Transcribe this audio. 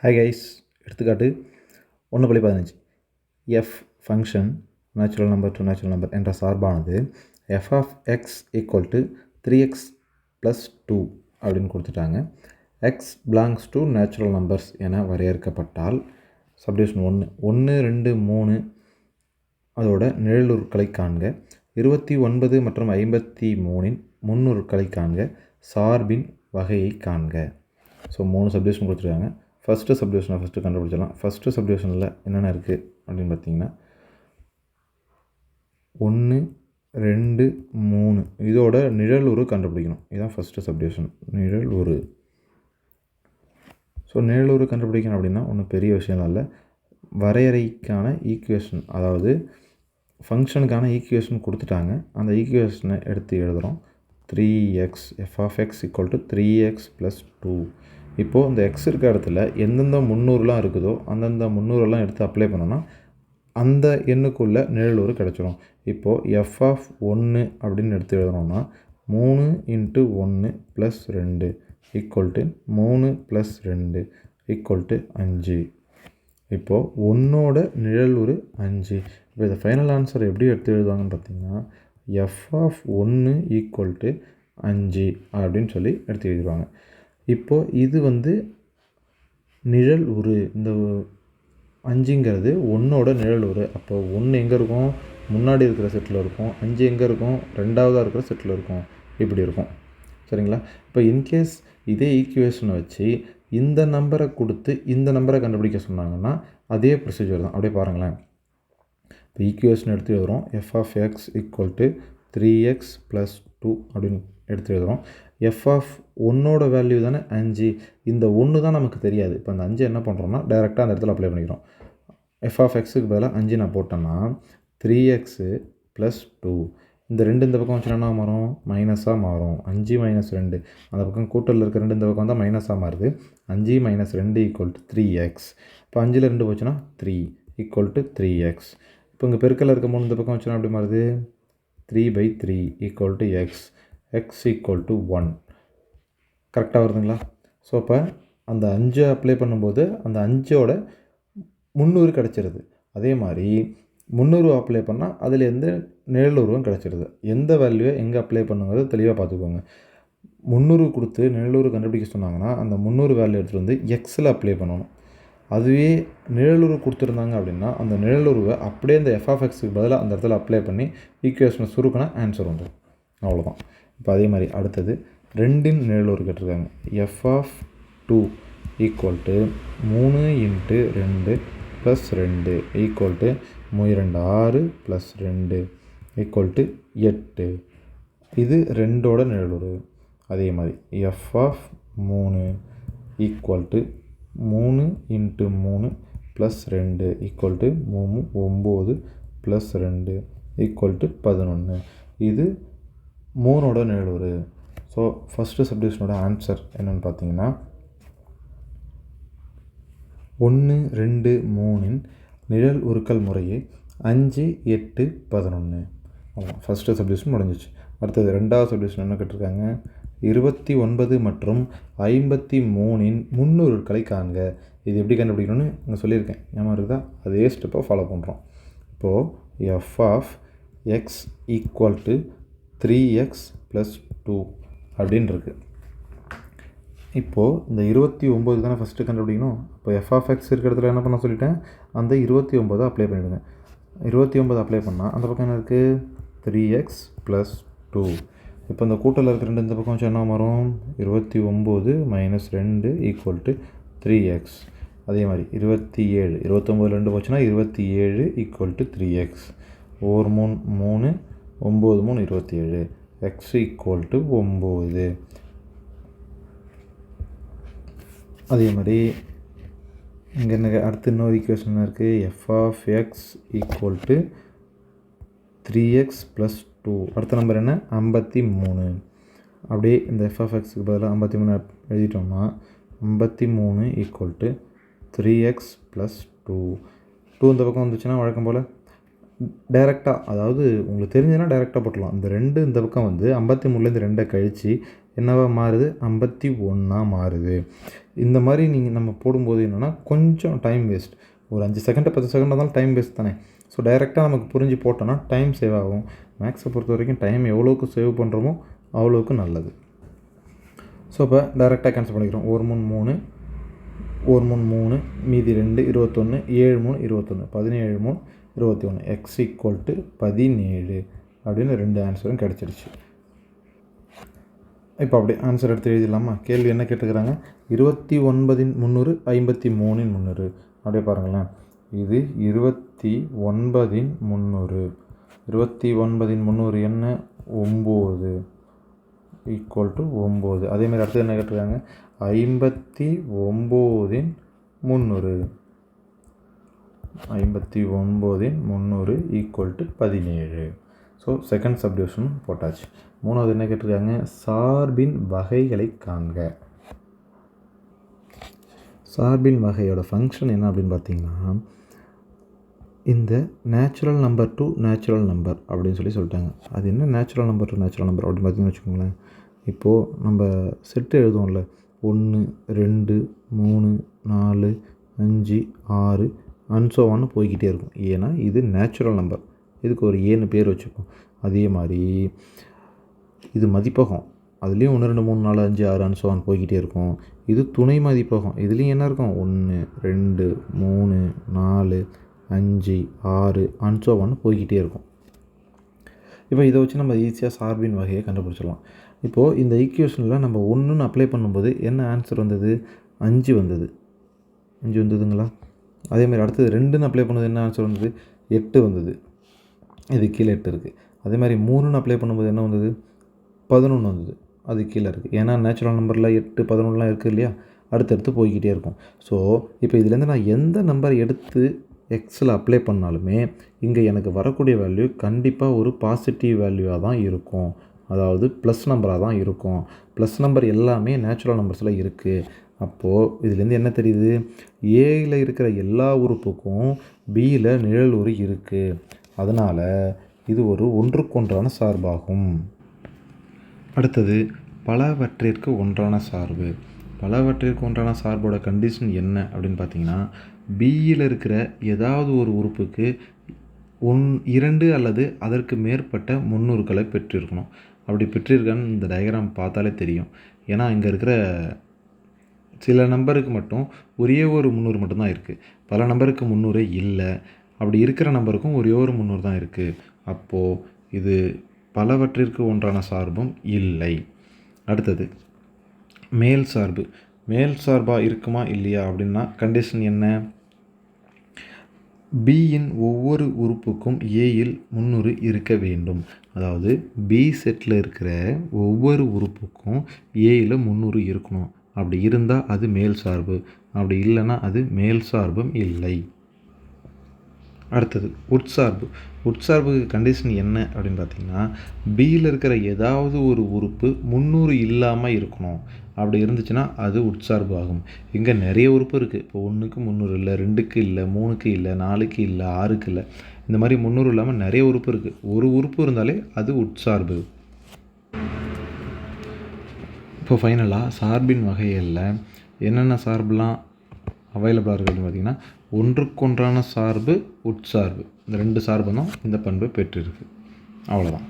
Hi guys, எடுத்துக்காட்டு 1/15 f function natural number to natural number என்ற சார்பானது f of x equal to 3x + 2 அப்படின்னு கொடுத்துட்டாங்க. X belongs to natural numbers என வரையறுக்கப்பட்டால் சப்டிவிஷன் 1 2 3 அதோட நிழலுருக்களை காண்க. 29 மற்றும் 53 முன்னுருக்களை காண்க. சார்பின் வகையை காண்க. ஸோ 3 சப்டிவிஷன் கொடுத்துருக்காங்க. ஃபஸ்ட்டு சப்டிவிஷனை ஃபஸ்ட்டு கண்டுபிடிச்சிடலாம். ஃபஸ்ட்டு சப்டிவிஷனில் என்னென்ன இருக்குது அப்படின்னு பார்த்தீங்கன்னா 1 2 3 இதோட நிழலுரு கண்டுபிடிக்கணும். இதுதான் ஃபஸ்ட்டு சப்டிவிஷன், நிழலுரு. ஸோ நிழலுரு கண்டுபிடிக்கணும் அப்படின்னா ஒன்றும் பெரிய விஷயம்லாம் இல்லை. வரையறைக்கான ஈக்குவேஷன், அதாவது ஃபங்க்ஷனுக்கான ஈக்குவேஷன் கொடுத்துட்டாங்க. அந்த ஈக்குவேஷனை எடுத்து எழுதுகிறோம். 3x f of x equal to 3x + 2. இப்போது இந்த எக்ஸ் இருக்க இடத்துல எந்தெந்த முந்நூறுலாம் இருக்குதோ அந்தந்த முந்நூறுலாம் எடுத்து அப்ளை பண்ணோன்னா அந்த எண்ணுக்குள்ளே நிழலுரு கிடச்சிரும். இப்போது எஃப் ஆஃப் 1 அப்படின்னு எடுத்து எழுதணும்னா 3 × 1 + 2 ஈக்குவல் டு 3 + 2 ஈக்குவல் டு 5. இப்போது 1ஓட நிழலுரு 5. இப்போ இந்த ஃபைனல் ஆன்சர் எப்படி எடுத்து எழுதுவாங்கன்னு பார்த்தீங்கன்னா எஃப் ஆஃப் 1 ஈக்குவல் டு 5 அப்படின்னு சொல்லி எடுத்து எழுதிடுவாங்க. இப்போது இது நிழல் உரு. இந்த 5ங்கிறது 1ஓட நிழல் உரு. அப்போ 1 எங்கே இருக்கும்? முன்னாடி இருக்கிற செட்டில் இருக்கும். 5 எங்கே இருக்கும்? ரெண்டாவதாக இருக்கிற செட்டில் இருக்கும். இப்படி இருக்கும். சரிங்களா? இப்போ இன்கேஸ் இதே ஈக்குவேஷனை வச்சு இந்த நம்பரை கொடுத்து இந்த நம்பரை கண்டுபிடிக்க சொன்னாங்கன்னா அதே ப்ரொசீஜர் தான். அப்படியே பாருங்களேன். இப்போ ஈக்குவேஷன் எடுத்து எழுதுகிறோம். F of x equal to 3x + 2 அப்படின்னு எடுத்து எழுதுகிறோம். எஃப் ஆஃப் 1ஓட வேல்யூ தானே 5. இந்த 1 தான் நமக்கு தெரியாது. இப்போ அந்த 5 என்ன பண்ணுறோம்னா டைரெக்டாக அந்த இடத்துல அப்ளை பண்ணிக்கிறோம். எஃப் ஆஃப் எக்ஸுக்கு பதிலாக 5 நான் போட்டேன்னா 3x + 2. இந்த 2 இந்த பக்கம் வச்சுன்னா என்ன மாறும்? மைனஸாக மாறும். 5 - 2 அந்த பக்கம் கூட்டலில் இருக்க 2 இந்த பக்கம் வந்தால் மைனஸாக மாறுது. 5 - 2 ஈக்குவல் டு 3x. இப்போ 5ல் 2 போச்சுன்னா 3 ஈக்குவல் டு 3x. இப்போ இங்கே பெருக்கலில் இருக்க 3 இந்த பக்கம் வச்சுன்னா எப்படி மாறுது? 3/3 equal to x. x equal to 1. கரெக்டாக வருதுங்களா? ஸோ அப்போ அந்த 5 அப்ளை பண்ணும்போது அந்த 5ஓட 300 கிடச்சிருது. அதே மாதிரி 300 அப்ளை பண்ணால் அதில் எந்த நிழலுருவும் கிடச்சிருது. எந்த வேல்யூவை எங்கே அப்ளை பண்ணுங்கிறது தெளிவாக பார்த்துக்கோங்க. 300 கொடுத்து நிழலுரு கண்டுபிடிக்க சொன்னாங்கன்னா அந்த 300 வேல்யூ எடுத்துகிட்டு வந்து எக்ஸில் அப்ளை பண்ணணும். அதுவே நிழலுரு கொடுத்துருந்தாங்க அப்படின்னா அந்த நிழலுருவை அப்படியே இந்த எஃப் ஆஃப் எக்ஸுக்கு பதிலாக அந்த இடத்துல அப்ளை பண்ணி ஈக்குவேஷனை சுருக்கினா ஆன்சர் வந்துடும். அவ்வளோதான். இப்போ அதே மாதிரி அடுத்தது 2இன் நிழலுரு கேட்டிருக்காங்க. F of 2 equal to 3 × 2 + 2 equal to 3 2 6 + 2 equal to 8. இது 2ஓட நிழலுரு. அதே மாதிரி f of 3 equal to 3 × 3 + 2 equal to 9 + 2 equal to 11. இது 3ஓட நிழலுரு. ஸோ ஃபஸ்ட்டு சப்டிவிஷனோட ஆன்சர் என்னென்னு பார்த்தீங்கன்னா 1 2 3இன் நிழல் உருக்கள் முறையே 5 8 11. அவ்வளோதான். ஃபஸ்ட்டு சப்டிவிஷன் முடிஞ்சிச்சு. அடுத்தது 2வது சப்டிவிஷன் என்ன கேட்டிருக்காங்க? 29 மற்றும் 53இன் முன்னுருக்களை காண்க. இது எப்படி கண்டுபிடிக்கணும்னு இங்கே சொல்லியிருக்கேன். ஞாபகம் இருக்குதா? அதே ஸ்டெப்பை ஃபாலோ பண்ணுறோம். இப்போது f of x equal to 3x + 2 அப்படின்னு இருக்குது. இப்போது இந்த 29 தானே ஃபஸ்ட்டு கண்டுபிடிக்கணும். இப்போ எஃப் ஆஃப் எக்ஸ் இருக்கிற இடத்துல என்ன பண்ண சொல்லிட்டேன்? அந்த 29 அப்ளை பண்ணிவிடுங்க. 29 அப்ளை பண்ணால் அந்த பக்கம் என்ன இருக்குது? 3x + 2. இப்போ இந்த கூட்டலில் இருக்கிற 2 இந்த பக்கம் வச்சு என்ன மாறும்? 29 - 2 ஈக்குவல் டு 3x. அதே மாதிரி 27 29 2 போச்சுன்னா 27 equal to 3x. 1 3 9 3 27. x equal to 9. அதே மாதிரி இங்கே என்ன அடுத்து இன்னொரு ஈக்குவேஷன் என்ன இருக்குது? F of x equal to 3x + 2. அடுத்த நம்பர் என்ன? 53. அப்படியே இந்த எஃப் ஆஃப் எக்ஸுக்கு பதிலாக 53 எழுதிட்டோம்னா 53 ஈக்குவல் டு 3x + 2. 2 இந்த பக்கம் வந்துச்சுன்னா வழக்கம் போல் டைரெக்டாக, அதாவது உங்களுக்கு தெரிஞ்சதுன்னா டைரெக்டாக போட்டுடலாம். இந்த 2 இந்த பக்கம் வந்து 53லேருந்து 2 கழித்து என்னவா மாறுது, 51 மாறுது. இந்த மாதிரி நம்ம போடும்போது என்னென்னா கொஞ்சம் டைம் வேஸ்ட். ஒரு 5 செகண்ட் 10 செகண்ட் இருந்தாலும் டைம் வேஸ்ட் தானே. ஸோ டைரெக்டாக நமக்கு புரிஞ்சு போட்டோன்னா டைம் சேவ் ஆகும். மேக்ஸை பொறுத்த வரைக்கும் டைம் எவ்வளோக்கு சேவ் பண்ணுறோமோ அவ்வளோக்கு நல்லது. ஸோ இப்போ டைரெக்டாக கேன்சல் பண்ணிக்கிறோம். 1 3 3 1 3 3 மீதி 2 21 7 3 21 17 3 21 x = 17 அப்படின்னு 2 ஆன்சரும் கிடச்சிருச்சு. இப்போ அப்படி ஆன்சர் எடுத்து எழுதிடலாமா? கேள்வி என்ன கேட்டுக்கிறாங்க, 29 300 53 300. அப்படியே பாருங்களேன், இது 29 300 29 300 என்ன 9 = 9. அதேமாதிரி அடுத்தது என்ன கேட்டிருக்காங்க, 59 300 59 300 = 17. ஸோ செகண்ட் சப்டிவிஷன் போட்டாச்சு. மூணாவது என்ன கேட்டிருக்காங்க, சார்பின் வகைகளை காண்க. சார்பின் வகையோட ஃபங்க்ஷன் என்ன அப்படின்னு பார்த்தீங்கன்னா, இந்த natural number to natural number அப்படின்னு சொல்லிட்டாங்க. அது என்ன natural number to natural number அப்படின்னு பார்த்தீங்கன்னு வச்சுக்கோங்களேன். இப்போது நம்ம செட்டு எழுதுவோம்ல, 1 2 3 4 5 6 அன்சோவான்னு போய்கிட்டே இருக்கும். ஏன்னா இது நேச்சுரல் நம்பர், இதுக்கு ஒரு ஏன்னு பேர் வச்சுப்போம். அதே மாதிரி இது மதிப்பகம், அதுலேயும் 1 2 3 4 5 6 அன்சோவான் போய்கிட்டே இருக்கும். இது துணை மதிப்பகம், இதுலேயும் என்ன இருக்கும், 1 2 3 4 5 6 அன்சோவான்னு போய்கிட்டே இருக்கும். இப்போ இதை வச்சு நம்ம ஈஸியாக சார்பின் வகையை கண்டுபிடிச்சிடலாம். இப்போது இந்த ஈக்குவேஷனில் நம்ம 1ன்னு அப்ளை பண்ணும்போது என்ன ஆன்சர் வந்தது, 5 வந்தது. 5 வந்ததுங்களா? அதேமாதிரி அடுத்தது 2ன்னு அப்ளை பண்ணது என்ன ஆன்சர் வந்தது, 8 வந்தது. இது கீழே 8 இருக்குது. அதே மாதிரி 3ன்னு அப்ளை பண்ணும்போது என்ன வந்தது, 11 வந்தது. அது கீழே இருக்குது. ஏன்னா நேச்சுரல் நம்பரில் 8 11லாம் இருக்குது இல்லையா, அடுத்தடுத்து போய்கிட்டே இருக்கும். ஸோ இப்போ இதுலேருந்து நான் எந்த நம்பர் எடுத்து எக்ஸில் அப்ளை பண்ணாலுமே இங்கே எனக்கு வரக்கூடிய வேல்யூ கண்டிப்பாக ஒரு பாசிட்டிவ் வேல்யூவாக தான் இருக்கும். அதாவது ப்ளஸ் நம்பராக தான் இருக்கும். ப்ளஸ் நம்பர் எல்லாமே நேச்சுரல் நம்பர்ஸில் இருக்குது. அப்போது இதுலேருந்து என்ன தெரியுது, ஏயில் இருக்கிற எல்லா உறுப்புக்கும் பியில் நிழல் உரு இருக்குது. அதனால் இது ஒரு ஒன்றுக்கொன்றான சார்பாகும். அடுத்தது பலவற்றிற்கு ஒன்றான சார்பு. பலவற்றிற்கு ஒன்றான சார்போட கண்டிஷன் என்ன அப்படின்னு பார்த்தீங்கன்னா, பியில் இருக்கிற ஏதாவது ஒரு உறுப்புக்கு 2 அல்லது அதற்கு மேற்பட்ட முன்னூறுகளை பெற்றிருக்கணும். அப்படி பெற்றிருக்கான்னு இந்த டயக்ராம் பார்த்தாலே தெரியும். ஏன்னா இங்கே இருக்கிற சில நம்பருக்கு மட்டும் ஒரே ஒரு 300 மட்டும்தான் இருக்குது. பல நம்பருக்கு 300 இல்லை. அப்படி இருக்கிற நம்பருக்கும் ஒரே ஒரு 300 தான் இருக்குது. அப்போது இது பலவற்றிற்கு ஒன்றான சார்பும் இல்லை. அடுத்தது மேல் சார்பு. மேல் சார்பாக இருக்குமா இல்லையா அப்படின்னா கண்டிஷன் என்ன, பியின் ஒவ்வொரு உறுப்புக்கும் ஏயில் 300 இருக்க வேண்டும். அதாவது பி செட்டில் இருக்கிற ஒவ்வொரு உறுப்புக்கும் ஏயில் 300 இருக்கணும். அப்படி இருந்தால் அது மேல் சார்பு, அப்படி இல்லைன்னா அது மேல் சார்பும் இல்லை. அடுத்தது உட்சார்பு. உட்சார்புக்கு கண்டிஷன் என்ன அப்படின்னு பார்த்தீங்கன்னா, பியில் இருக்கிற ஏதாவது ஒரு உறுப்பு 300 இல்லாமல் இருக்கணும். அப்படி இருந்துச்சுன்னா அது உட்சார்பு ஆகும். இங்கே நிறைய உறுப்பு இருக்குது. இப்போ 1க்கு 300 இல்லை, 2க்கு இல்லை, 3க்கு இல்லை, 4க்கு இல்லை, 6க்கு இல்லை. இந்த மாதிரி 300 இல்லாமல் நிறைய உறுப்பு இருக்குது. ஒரு உறுப்பு இருந்தாலே அது உட்சார்பு. இப்போ ஃபைனலாக சார்பின் வகைகளில் என்னென்ன சார்புலாம் அவைலபிளாக இருக்குது அப்படின்னு பார்த்தீங்கன்னா, ஒன்றுக்கொன்றான சார்பு, உட்சார்பு, இந்த 2 சார்பு தான் இந்த பண்பு பெற்றிருக்கு. அவ்வளோதான்.